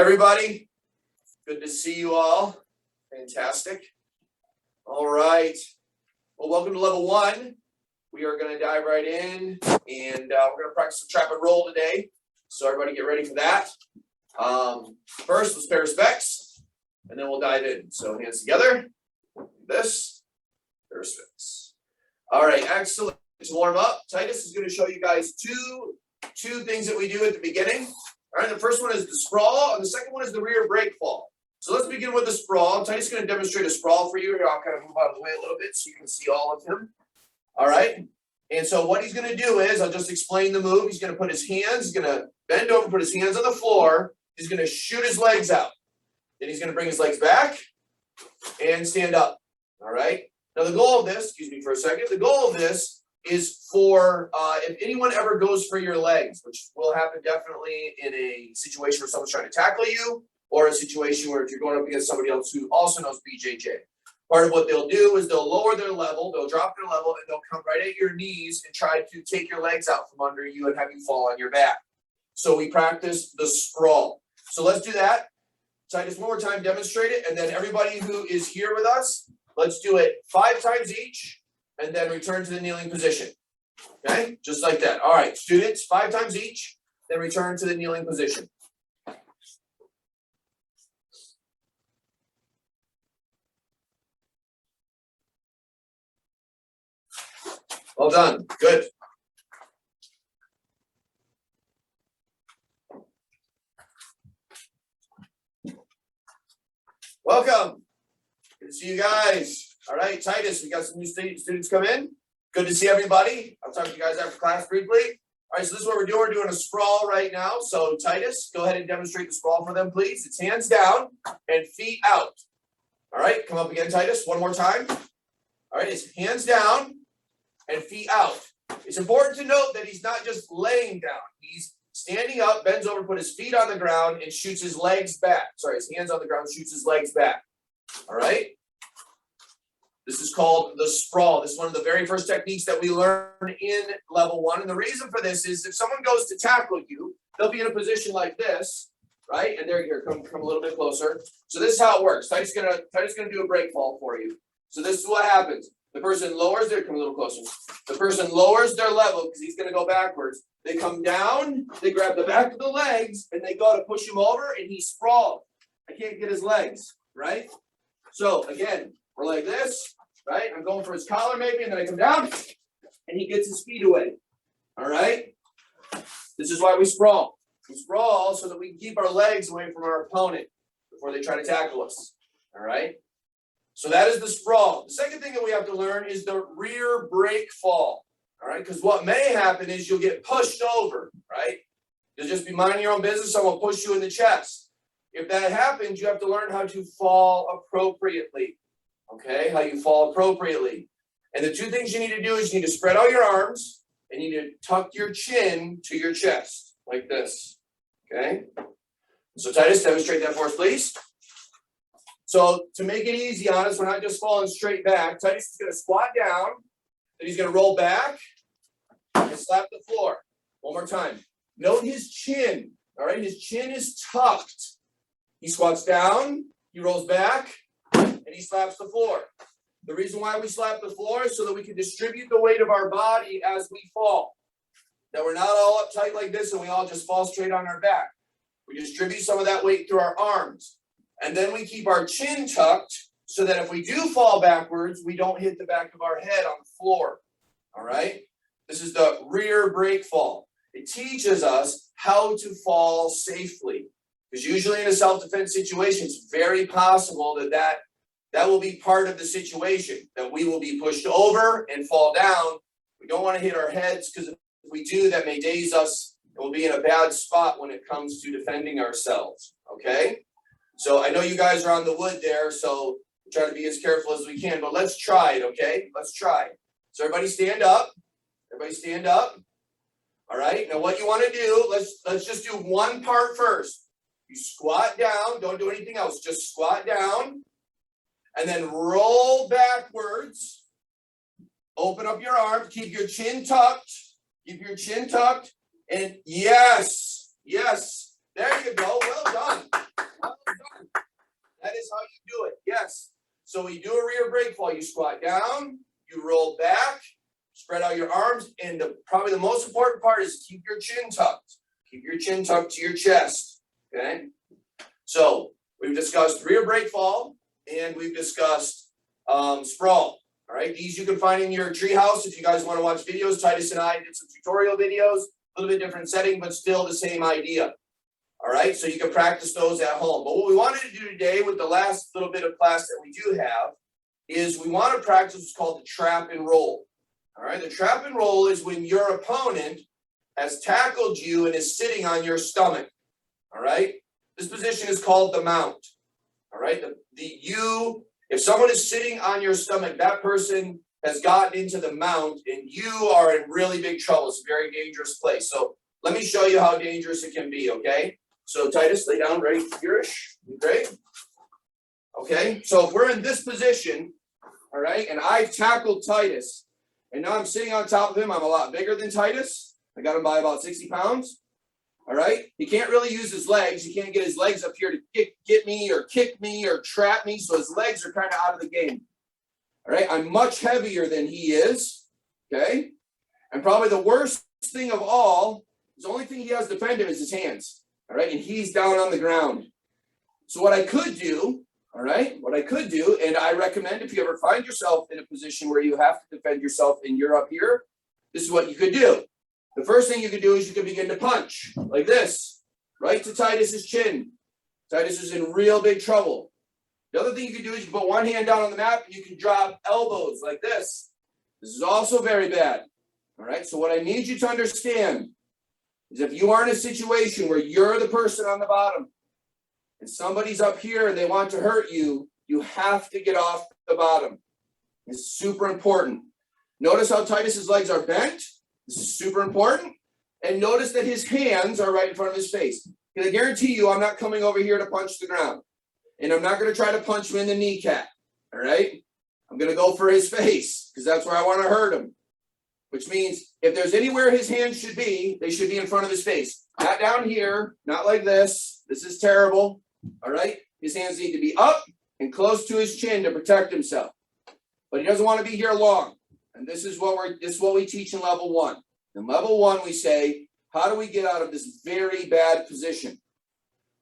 everybody? Good to see you all. Fantastic. All right. Well, welcome to level 1. We are going to dive right in, and we're going to practice some trap and roll today. So everybody get ready for that. First, let's pay respects, and then we'll dive in. So hands together. This. Pay respects. All right. Excellent. To warm up, Titus is going to show you guys two things that we do at the beginning. All right. The first one is the sprawl, and the second one is the rear break fall. So let's begin with the sprawl. Titus is going to demonstrate a sprawl for you. Here, I'll kind of move out of the way a little bit so you can see all of him. All right. And so what he's going to do is, I'll just explain the move. He's going to put his hands, he's going to bend over, put his hands on the floor. He's going to shoot his legs out. Then he's going to bring his legs back and stand up. All right. Now the goal of this, excuse me for a second, the goal of this is for if anyone ever goes for your legs, which will happen definitely in a situation where someone's trying to tackle you, or a situation where if you're going up against somebody else who also knows BJJ. Part of what they'll do is they'll lower their level, they'll drop their level, and they'll come right at your knees and try to take your legs out from under you and have you fall on your back. So we practice the sprawl. So let's do that. Titus, one more time, demonstrate it, and then everybody who is here with us, let's do it 5 times each, and then return to the kneeling position. Okay, just like that. All right, students, 5 times each, then return to the kneeling position. Well done. Good. Welcome. Good to see you guys. All right, Titus, we got some new students come in. Good to see everybody. I'll talk to you guys after class briefly. All right, so this is what we're doing. We're doing a sprawl right now. So Titus, go ahead and demonstrate the sprawl for them, please. It's hands down and feet out. All right, come up again, Titus, one more time. All right, it's hands down and feet out. It's important to note that he's not just laying down. He's standing up, bends over, put his feet on the ground, and shoots his legs back. Sorry, his hands on the ground, shoots his legs back. All right? This is called the sprawl. This is one of the very first techniques that we learn in level 1. And the reason for this is if someone goes to tackle you, they'll be in a position like this, right? And there, here, come a little bit closer. So this is how it works. Titus is gonna do a break fall for you. So this is what happens. The person lowers their, come a little closer. The person lowers their level because he's going to go backwards. They come down, they grab the back of the legs, and they go to push him over, and he sprawled. I can't get his legs, right? So again, we're like this, right? I'm going for his collar maybe, and then I come down, and he gets his feet away. All right? This is why we sprawl. We sprawl so that we can keep our legs away from our opponent before they try to tackle us. All right? So that is the sprawl. The second thing that we have to learn is the rear break fall. All right, because what may happen is you'll get pushed over, right? You'll just be minding your own business, someone will push you in the chest. If that happens, you have to learn how to fall appropriately. Okay, how you fall appropriately. And the 2 things you need to do is you need to spread out your arms and you need to tuck your chin to your chest, like this. Okay? So Titus, demonstrate that for us, please. So to make it easy on us, we're not just falling straight back. Titus is going to squat down, then he's going to roll back and slap the floor. One more time. Note his chin. All right, his chin is tucked. He squats down, he rolls back, and he slaps the floor. The reason why we slap the floor is so that we can distribute the weight of our body as we fall. That we're not all uptight like this and we all just fall straight on our back. We distribute some of that weight through our arms. And then we keep our chin tucked so that if we do fall backwards, we don't hit the back of our head on the floor. All right? This is the rear break fall. It teaches us how to fall safely. Because usually in a self-defense situation, it's very possible that will be part of the situation, that we will be pushed over and fall down. We don't want to hit our heads because if we do, that may daze us and we'll be in a bad spot when it comes to defending ourselves. Okay? So I know you guys are on the wood there, so we're trying to be as careful as we can, but let's try it, okay? Let's try. So everybody stand up. Everybody stand up. All right, now what you want to do, let's just do one part first. You squat down, don't do anything else, just squat down, and then roll backwards. Open up your arms, keep your chin tucked, and yes, there you go, well done. That is how you do it. Yes. So we do a rear break fall. You squat down, you roll back, spread out your arms, and probably the most important part is keep your chin tucked. Keep your chin tucked to your chest. Okay. So we've discussed rear break fall, and we've discussed sprawl. All right. These you can find in your treehouse if you guys want to watch videos. Titus and I did some tutorial videos, a little bit different setting, but still the same idea. All right, so you can practice those at home. But what we wanted to do today with the last little bit of class that we do have is we want to practice what's called the trap and roll. All right, the trap and roll is when your opponent has tackled you and is sitting on your stomach. All right, this position is called the mount. All right, if someone is sitting on your stomach, that person has gotten into the mount and you are in really big trouble. It's a very dangerous place. So let me show you how dangerous it can be, okay? So Titus, lay down right here-ish. Great. Okay, so if we're in this position, all right, and I've tackled Titus, and now I'm sitting on top of him. I'm a lot bigger than Titus. I got him by about 60 pounds. All right, he can't really use his legs. He can't get his legs up here to get me or kick me or trap me, so his legs are kind of out of the game. All right, I'm much heavier than he is, okay? And probably the worst thing of all, the only thing he has to defend him is his hands. All right, and he's down on the ground. So what I could do, all right, and I recommend if you ever find yourself in a position where you have to defend yourself and you're up here, this is what you could do. The first thing you could do is you could begin to punch like this, right to Titus's chin. Titus is in real big trouble. The other thing you can do is you put one hand down on the mat and you can drop elbows like this. This is also very bad. All right, so what I need you to understand is if you are in a situation where you're the person on the bottom and somebody's up here and they want to hurt you, you have to get off the bottom. It's super important. Notice how Titus's legs are bent. This is super important. And notice that his hands are right in front of his face. Because I guarantee you I'm not coming over here to punch the ground. And I'm not going to try to punch him in the kneecap. All right? I'm going to go for his face because that's where I want to hurt him. Which means if there's anywhere his hands should be, they should be in front of his face. Not down here, not like this. This is terrible. All right? His hands need to be up and close to his chin to protect himself. But he doesn't want to be here long. And this is what we teach in level 1. In level 1, we say, how do we get out of this very bad position?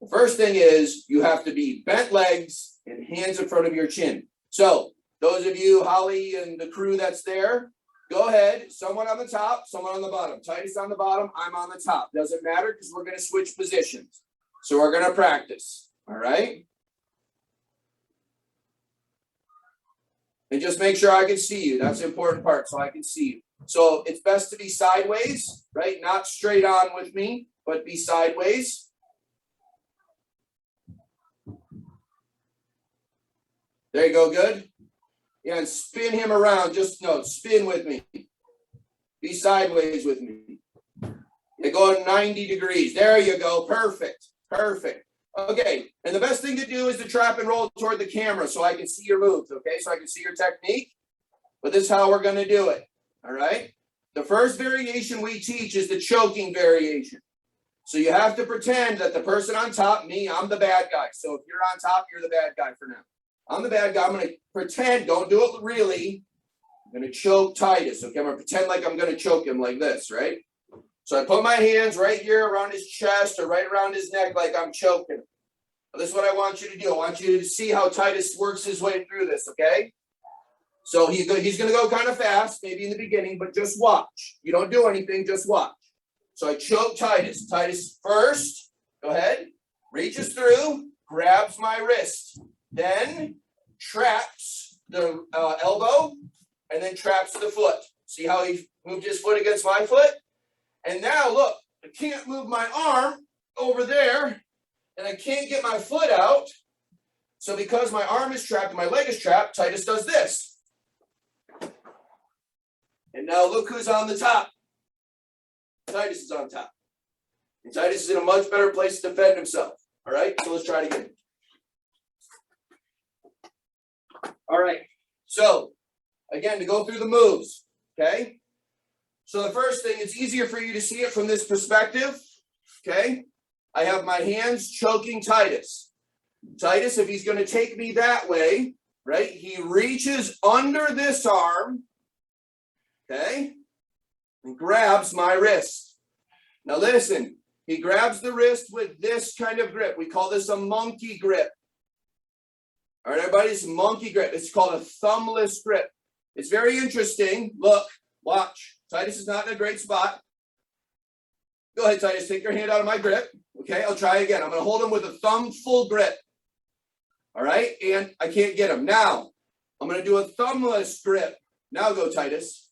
The first thing is you have to be bent legs and hands in front of your chin. So those of you, Holly and the crew that's there, go ahead, someone on the top, someone on the bottom. Titus on the bottom, I'm on the top. Doesn't matter because we're going to switch positions. So we're going to practice, all right? And just make sure I can see you. That's the important part, so I can see you. So it's best to be sideways, right? Not straight on with me, but be sideways. There you go, good. Yeah, and spin him around. Spin with me. Be sideways with me. You go 90 degrees. There you go. Perfect. Perfect. Okay. And the best thing to do is to trap and roll toward the camera so I can see your moves. Okay. So I can see your technique. But this is how we're going to do it. All right. The first variation we teach is the choking variation. So you have to pretend that the person on top, me, I'm the bad guy. So if you're on top, you're the bad guy for now. I'm the bad guy. I'm going to pretend. Don't do it really. I'm going to choke Titus. Okay. I'm going to pretend like I'm going to choke him like this, right? So I put my hands right here around his chest or right around his neck like I'm choking him. This is what I want you to do. I want you to see how Titus works his way through this, okay? So he's going to go kind of fast, maybe in the beginning, but just watch. You don't do anything, just watch. So I choke Titus. Titus first, go ahead, reaches through, grabs my wrist, then traps the elbow, and then traps the foot. See how he moved his foot against my foot? And now, look, I can't move my arm over there, and I can't get my foot out. So because my arm is trapped and my leg is trapped, Titus does this. And now look who's on the top. Titus is on top. And Titus is in a much better place to defend himself. All right, so let's try it again. All right, so again, to go through the moves, okay? So the first thing, it's easier for you to see it from this perspective, okay? I have my hands choking Titus. Titus, if he's going to take me that way, right, he reaches under this arm, okay, and grabs my wrist. Now listen, he grabs the wrist with this kind of grip. We call this a monkey grip. All right, everybody, it's a monkey grip. It's called a thumbless grip. It's very interesting. Look, watch. Titus is not in a great spot. Go ahead, Titus, take your hand out of my grip. Okay, I'll try again. I'm going to hold him with a thumb full grip. All right, and I can't get him. Now, I'm going to do a thumbless grip. Now go, Titus.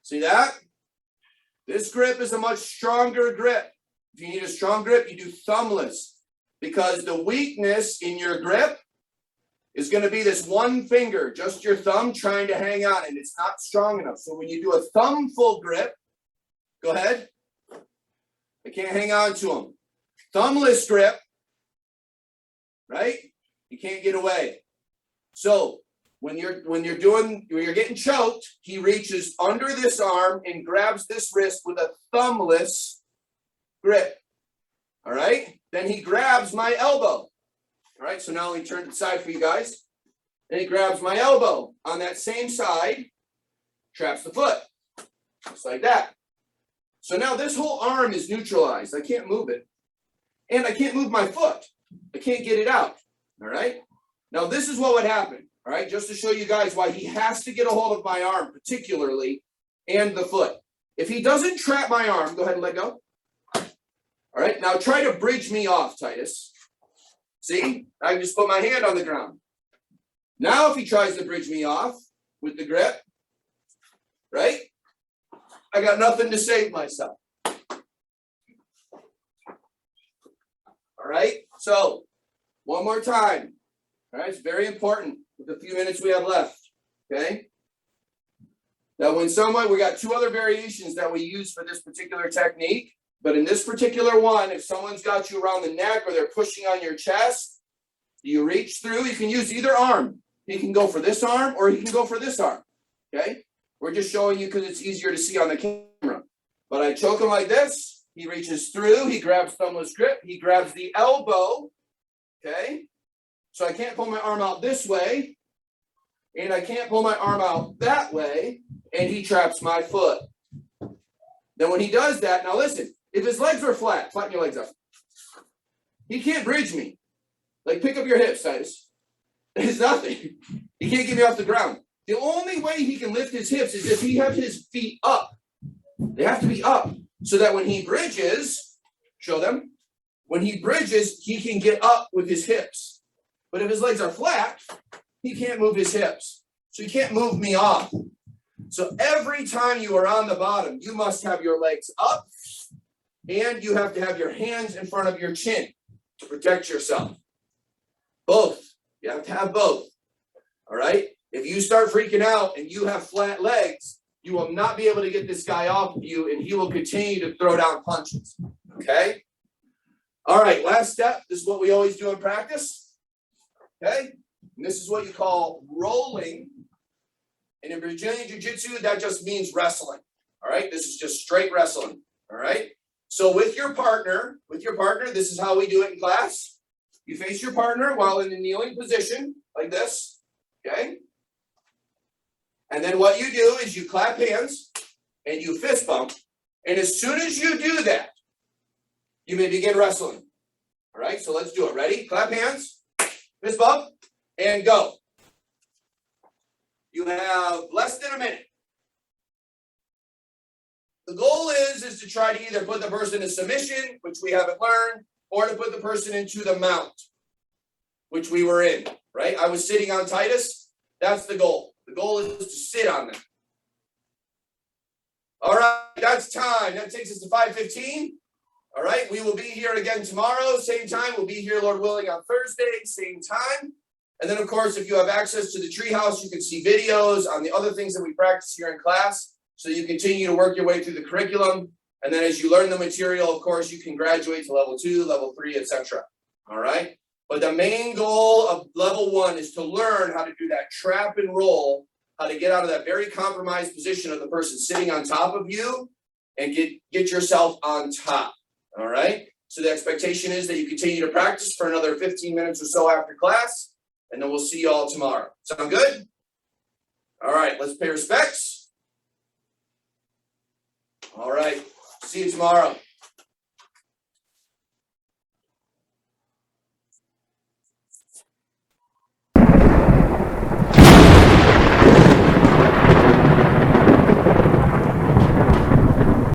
See that? This grip is a much stronger grip. If you need a strong grip, you do thumbless, because the weakness in your grip is going to be this one finger, just your thumb trying to hang on, and it's not strong enough. So when you do a thumb full grip, go ahead. I can't hang on to him. Thumbless grip, right? You can't get away. So when you're getting choked, he reaches under this arm and grabs this wrist with a thumbless grip. All right? Then he grabs my elbow. All right, so now let me turn to the side for you guys. And he grabs my elbow on that same side, traps the foot, just like that. So now this whole arm is neutralized. I can't move it. And I can't move my foot. I can't get it out. All right? Now this is what would happen. All right? Just to show you guys why he has to get a hold of my arm particularly and the foot. If he doesn't trap my arm, go ahead and let go. All right? Now try to bridge me off, Titus. See? I can just put my hand on the ground. Now if he tries to bridge me off with the grip, right? I got nothing to save myself. All right, so one more time. All right, it's very important with the few minutes we have left. Okay. Now, when someone, we got two other variations that we use for this particular technique, but in this particular one, if someone's got you around the neck or they're pushing on your chest, you reach through, you can use either arm. He can go for this arm or he can go for this arm. Okay. We're just showing you because it's easier to see on the camera. But I choke him like this. He reaches through. He grabs thumbless grip. He grabs the elbow. Okay. So I can't pull my arm out this way. And I can't pull my arm out that way. And he traps my foot. Then when he does that, now listen. If his legs are flat, flatten your legs up. He can't bridge me. Like pick up your hips, Titus. It's nothing. He can't get me off the ground. The only way he can lift his hips is if he has his feet up. They have to be up so that when he bridges, show them, when he bridges, he can get up with his hips. But if his legs are flat, he can't move his hips. So he can't move me off. So every time you are on the bottom, you must have your legs up and you have to have your hands in front of your chin to protect yourself. Both. You have to have both. All right? If you start freaking out and you have flat legs, you will not be able to get this guy off of you and he will continue to throw down punches. Okay? All right, last step. This is what we always do in practice. Okay? And this is what you call rolling. And in Brazilian Jiu-Jitsu, that just means wrestling. All right? This is just straight wrestling. All right? So with your partner, this is how we do it in class. You face your partner while in the kneeling position, like this. Okay? And then what you do is you clap hands and you fist bump. And as soon as you do that, you may begin wrestling. All right, so let's do it. Ready? Clap hands, fist bump, and go. You have less than a minute. The goal is to try to either put the person in submission, which we haven't learned, or to put the person into the mount, which we were in, right? I was sitting on Titus. That's the goal. The goal is to sit on them. All right, that's time. That takes us to 5:15. All right, we will be here again tomorrow, same time. We'll be here, Lord willing, on Thursday, same time. And then, of course, if you have access to the treehouse, you can see videos on the other things that we practice here in class. So you continue to work your way through the curriculum. And then as you learn the material, of course, you can graduate to level 2, level 3, etc. All right. But the main goal of level 1 is to learn how to do that trap and roll, how to get out of that very compromised position of the person sitting on top of you and get yourself on top. All right. So the expectation is that you continue to practice for another 15 minutes or so after class, and then we'll see you all tomorrow. Sound good? All right, let's pay respects. All right, see you tomorrow.